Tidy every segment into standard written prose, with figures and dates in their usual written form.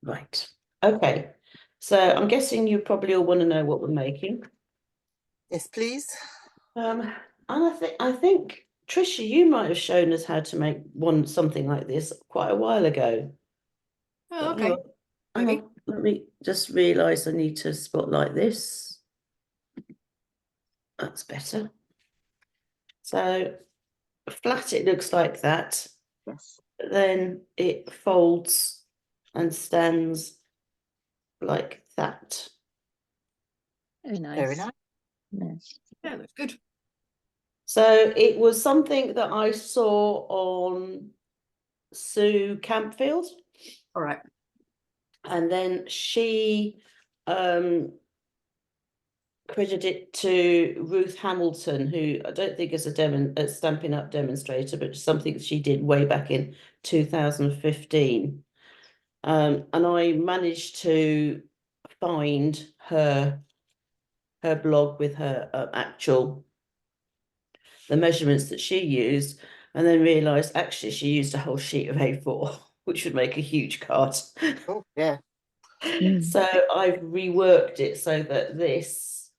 Right. Okay. So I'm guessing you probably all want to know what we're making. Yes, please. And I think Trisha, you might have shown us how to make something like this quite a while ago. Oh, But hang okay. on, hang on. Let me just realise I need to spotlight this. That's better. So flat, it looks like that. Yes. Then it folds and stands like that. Very nice. Very nice. Yes. Yeah, that's good. So it was something that I saw on Sue Campfield. All right. And then she credited it to Ruth Hamilton, who I don't think is a Stampin' Up demonstrator, but something she did way back in 2015. And I managed to find her blog with her the measurements that she used, and then realised actually she used a whole sheet of A4, which would make a huge card. Oh, yeah. So I've reworked it so that these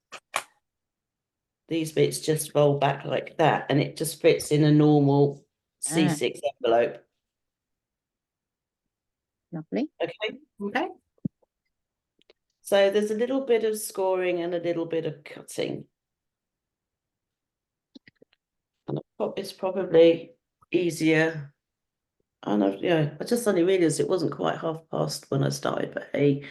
bits just fold back like that, and it just fits in a normal C6 envelope. Lovely. Okay. Okay. So there's a little bit of scoring and a little bit of cutting. And it's probably easier. And I just suddenly realised it wasn't quite past when I started, but hey,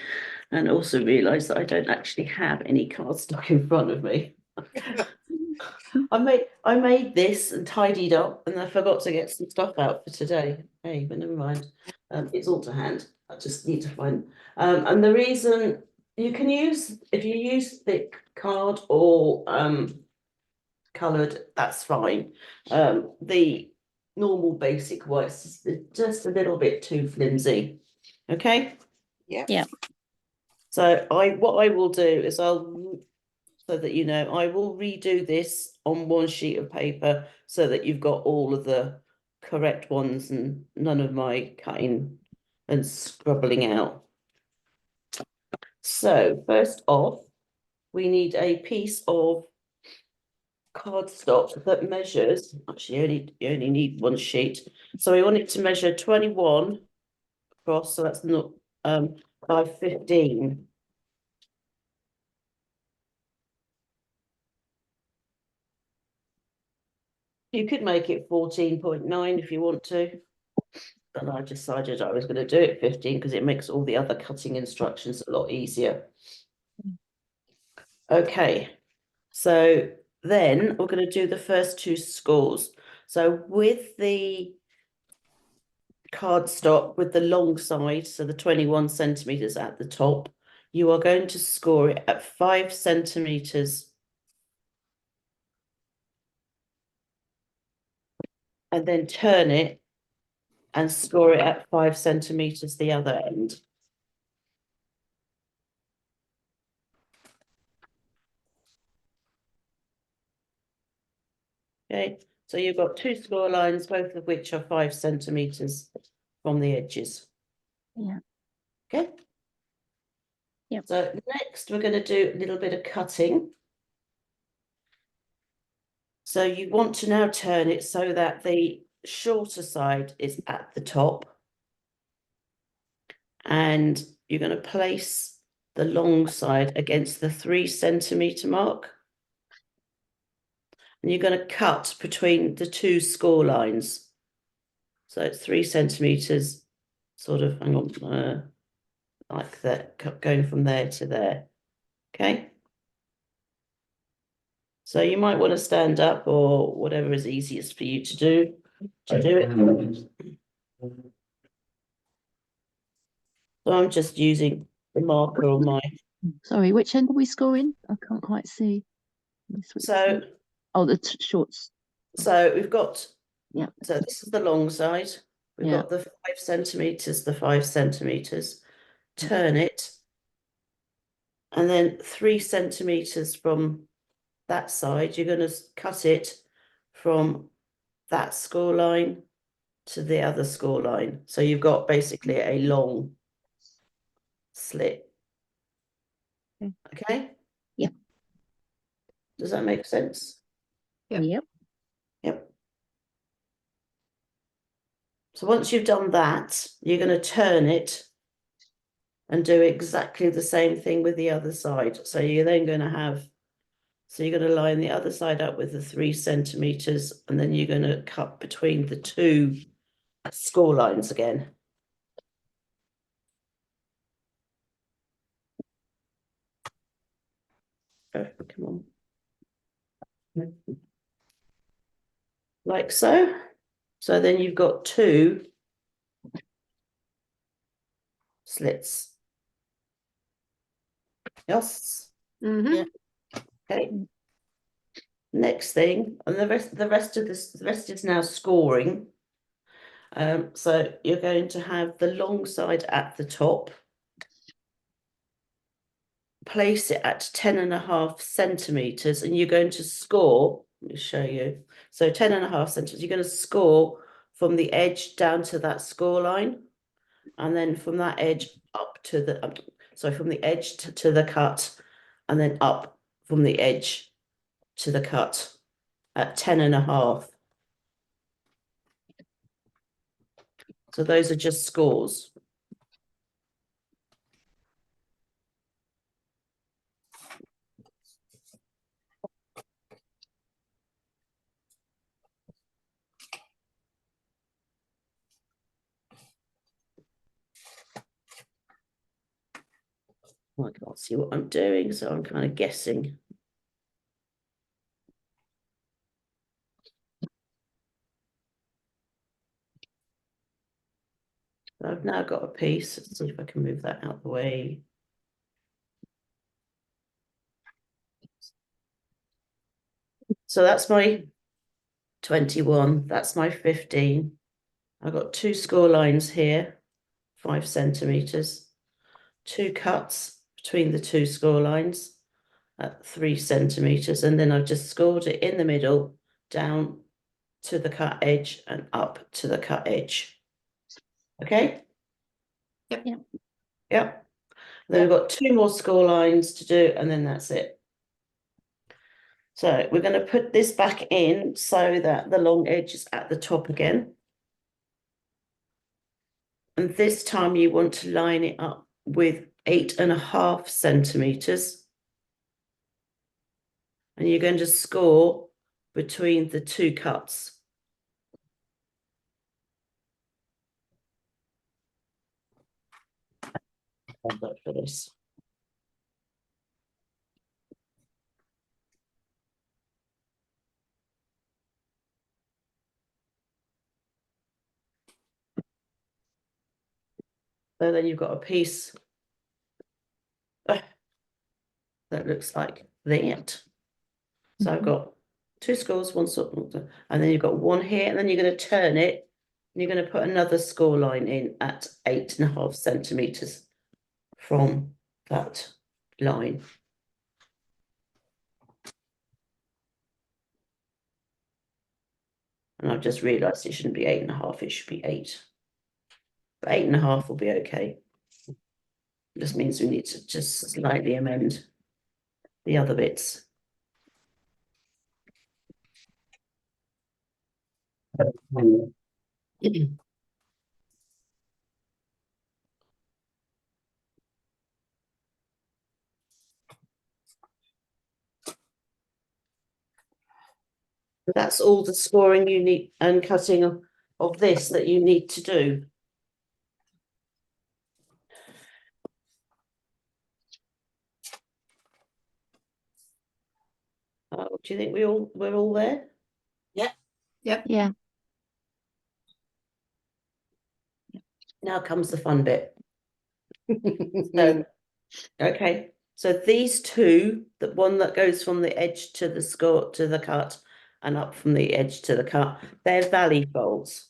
and also realised that I don't actually have any cardstock in front of me. I made this and tidied up, and I forgot to get some stuff out for today. Hey, but never mind. It's all to hand. I just need to find. And the reason you can use, if you use thick card or coloured, that's fine. The normal basic whites is just a little bit too flimsy. Okay. Yeah. Yeah. So what I will do is so that you know, I will redo this on one sheet of paper so that you've got all of the correct ones and none of my cutting and scrubbling out. So first off, we need a piece of cardstock that measures, actually you only need one sheet. So we want it to measure 21 across, so that's not by 15. You could make it 14.9 if you want to. And I decided I was going to do it 15 because it makes all the other cutting instructions a lot easier. Okay, so then we're going to do the first two scores. So with the cardstock with the long side, so the 21 centimeters at the top, you are going to score it at 5 centimeters. And then turn it and score it at 5 centimeters the other end. Okay, so you've got two score lines, both of which are 5 centimeters from the edges. Yeah. Okay. Yep. So next we're going to do a little bit of cutting. So you want to now turn it so that the shorter side is at the top. And you're going to place the long side against the 3 centimeter mark. And you're going to cut between the two score lines. So it's 3 centimeters, sort of, hang on, like that, going from there to there. Okay. So you might want to stand up or whatever is easiest for you to do it. So I'm just using the marker on my. Sorry, which end are we scoring? I can't quite see. So. Oh, the shorts. So we've got. Yeah. So this is the long side. We've got the 5 centimeters, the 5 centimeters. Turn it. And then 3 centimeters from that side, you're going to cut it from that score line to the other score line. So you've got basically a long slit. Okay. Okay? Yep. Does that make sense? Yeah. Yep. Yep. So once you've done that, you're going to turn it and do exactly the same thing with the other side. So you're then going to have, so you're going to line the other side up with the 3 centimeters, and then you're going to cut between the 2 score lines again. Oh, come on. Like so. So then you've got 2 slits. Yes. Mhm. Yeah. Okay. Next thing, and the rest is now scoring. So you're going to have the long side at the top. Place it at 10.5 centimeters, and you're going to score. Let me show you. So 10.5 centimeters. You're going to score from the edge down to that score line, and then from that edge up to the from the edge to the cut, and then up from the edge to the cut at 10.5. So those are just scores. I can't see what I'm doing, so I'm kind of guessing. I've now got a piece. Let's see if I can move that out of the way. So that's my 21. That's my 15. I've got 2 score lines here, 5 centimeters, 2 cuts between the 2 score lines at 3 centimeters, and then I've just scored it in the middle, down to the cut edge and up to the cut edge. Okay? Yep. Yep. Yep. Then we've got 2 more score lines to do, and then that's it. So we're going to put this back in so that the long edge is at the top again. And this time you want to line it up with 8.5 centimeters. And you're going to score between the 2 cuts. I'll look for this. So then you've got a piece that looks like that. So I've got 2 scores, 1 sort, and then you've got 1 here, and then you're going to turn it, and you're going to put another score line in at 8.5 centimeters from that line. And I've just realised it shouldn't be 8.5, it should be 8. But 8.5 will be okay. Just means we need to just slightly amend the other bits. That's all the scoring you need and cutting of this that you need to do. Do you think we're all there? Yeah. Now comes the fun bit. So, okay, so these 2, the one that goes from the edge to the score to the cut and up from the edge to the cut, they're valley folds.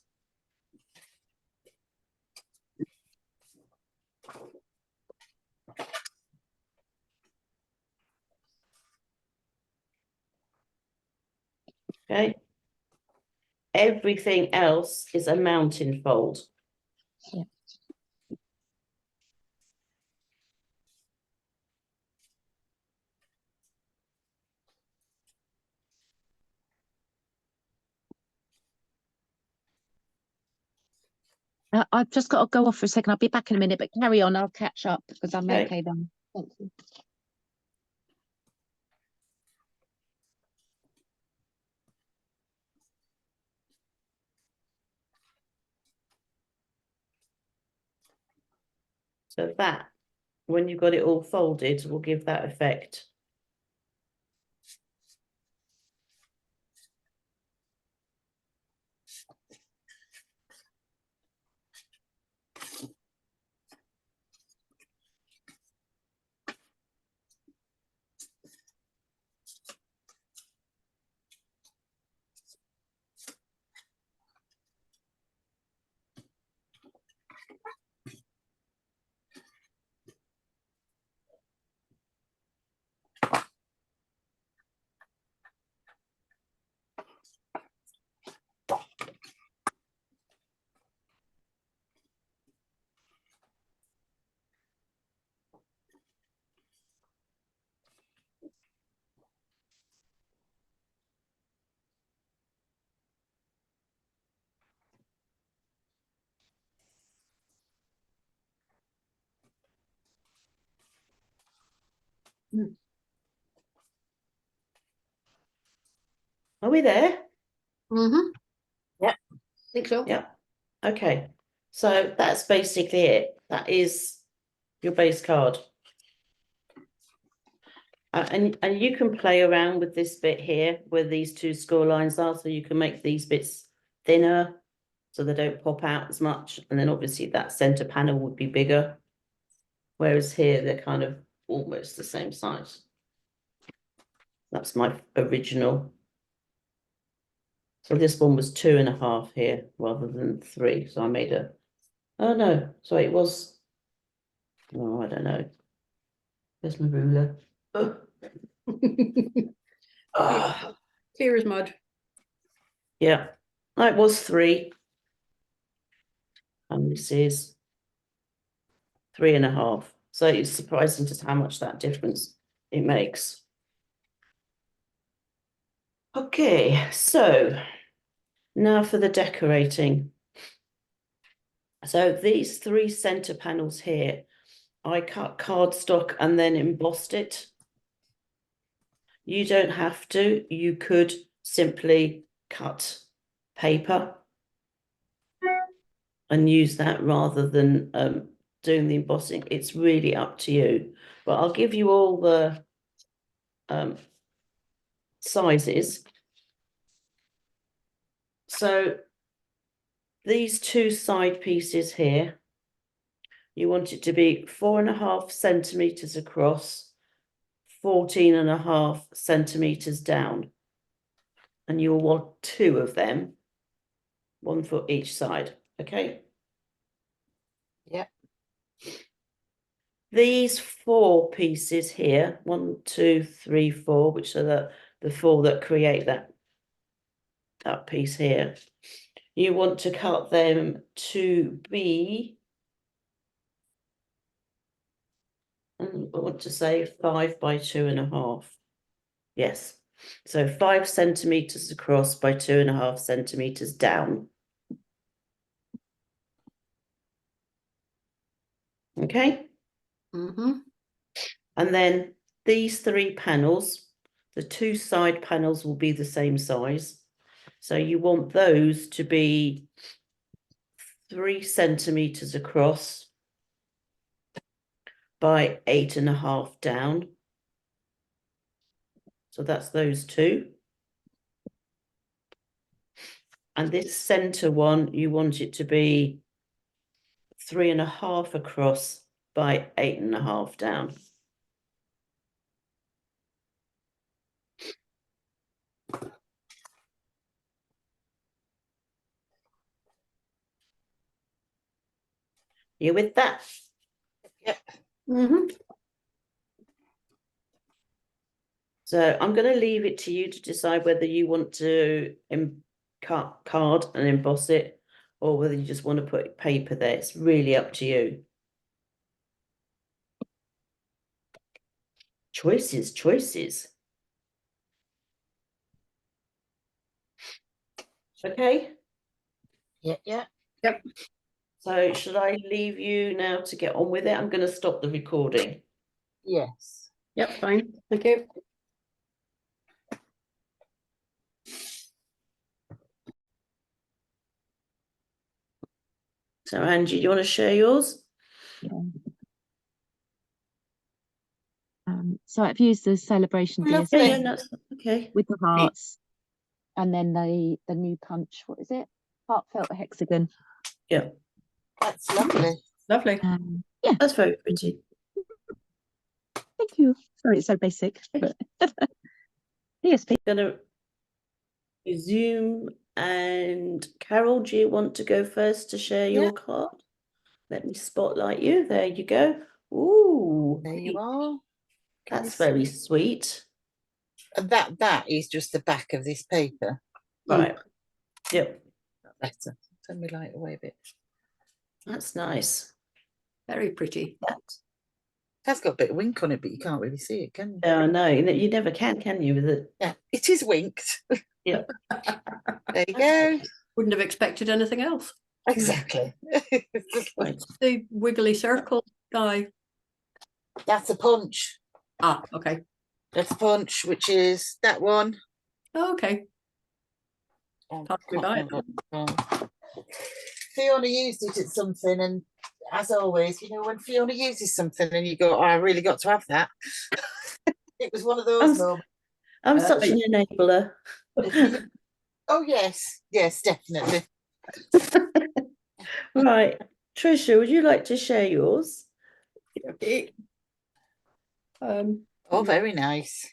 Okay. Everything else is a mountain fold. Yeah. I've just got to go off for a second. I'll be back in a minute, but carry on. I'll catch up because I'm Okay. okay then. Thank you. So that, when you've got it all folded, will give that effect. Are we there? Mm-hmm. Yep. Think so. Yeah. Okay. So that's basically it. That is your base card. And you can play around with this bit here where these two score lines are, so you can make these bits thinner so they don't pop out as much. And then obviously that center panel would be bigger. Whereas here they're kind of almost the same size. That's my original. So this one was 2.5 here rather than 3. So I made a, oh no, sorry, it was, oh, I don't know. There's my ruler. Oh. Ah, Clear as mud. yeah, it was 3. And this is 3.5. So it's surprising just how much that difference it makes. Okay, so now for the decorating. So these 3 center panels here, I cut cardstock and then embossed it. You don't have to, you could simply cut paper and use that rather than doing the embossing. It's really up to you. But I'll give you all the sizes. So these 2 side pieces here, you want it to be 4.5 centimeters across, 14.5 centimeters down. And you'll want 2 of them, 1 for each side, okay? Yep. These 4 pieces here, 1, 2, 3, 4, which are the 4 that create that piece here. You want to cut them to be, I want to say 5 by 2.5. Yes. So 5 centimeters across by 2.5 centimeters down. Okay. Mm-hmm. And then these 3 panels, the 2 side panels will be the same size. So you want those to be 3 centimeters across by 8.5 down. So that's those 2. And this center one, you want it to be 3.5 across by 8.5 down. You with that? Yep. Mm-hmm. So I'm going to leave it to you to decide whether you want to cut card and emboss it, or whether you just want to put paper there. It's really up to you. Choices, choices. Okay. Yeah, yeah. Yep. So should I leave you now to get on with it? I'm going to stop the recording. Yes. Yep, fine. Thank you. So Angie, do you want to share yours? Yeah. So I've used the celebration Lovely. DSP Yeah, that's okay. with the hearts, and then the new punch. What is it? Heartfelt hexagon. Yeah, That's lovely. Lovely. Yeah, that's very pretty. thank you. Sorry, it's so basic. But DSP. Going to resume, and Carol, do you want to go first to share your card? Let me spotlight you. There you go. Ooh, There you are. Can that's you very sweet. see? That is just the back of this paper. Right. Yep, Better. Turn me light away a bit. that's nice. Very pretty. That. It has got a bit of wink on it, but you can't really see it, can you? Yeah, I know. You never can you, with it? Yeah, it is winked. Yeah. There you go. Wouldn't have expected anything else. Exactly. Right. The wiggly circle guy. That's a punch. Ah, okay. That's a punch, which is that one. Oh, okay. Pass me by. Fiona used it at something, and as always, you know, when Fiona uses something and you go, oh, I really got to have that. It was one of those moments. I'm such an enabler. Oh, yes. Yes, definitely. Right. Tricia, would you like to share yours? Okay. Oh, very nice.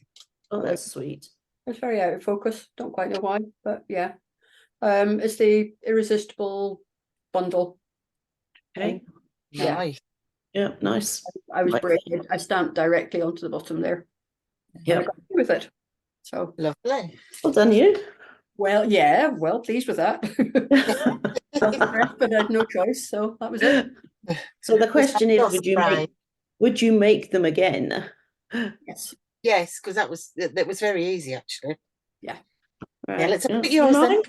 Oh, that's sweet. It's very out of focus. Don't quite know why, but yeah. It's the Irresistible bundle. Okay. Yeah. Nice. Yeah, nice. I was Right. brave. I stamped directly onto the bottom there. Yeah. And I got away with it. So, Lovely. Well done, you. well, yeah, well pleased with that. But I had no choice, so that was it. So the question is, not would surprised. you make them again? Yes. Yes, because that was very easy, actually. Right. Yeah, let's have a look at see yours then. mine?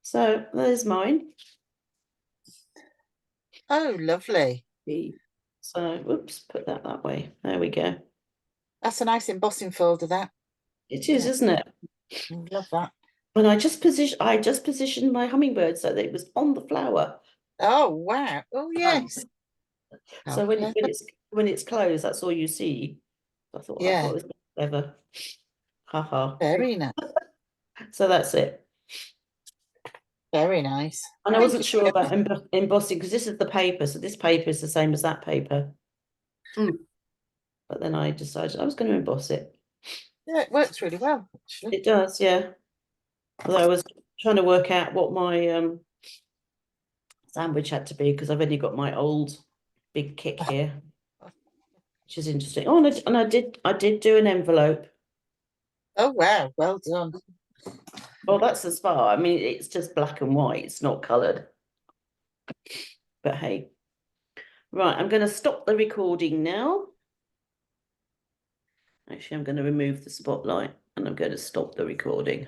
So there's mine. Oh, lovely. So whoops, put that way. There we go. That's a nice embossing folder, that. It is, Yeah. isn't it? Love that. And I just positioned my hummingbird so that it was on the flower. Oh, wow. Oh, yes. So Oh, when it's closed, that's all you see. I thought, Yeah. I thought it was clever. Haha. very nice. So that's it. Very nice. And I Thank wasn't you, sure Fiona. about embossing because this is the paper. So this paper is the same as that paper. Mm. But then I decided I was going to emboss it. Yeah, it works really well, actually. It does, yeah. Although I was trying to work out what my sandwich had to be because I've only got my old big kit here, which is interesting. Oh, and I did do an envelope. Oh, wow. Well done. Well, that's as far. I mean, it's just black and white. It's not coloured. But hey. Right, I'm going to stop the recording now. Actually, I'm going to remove the spotlight and I'm going to stop the recording.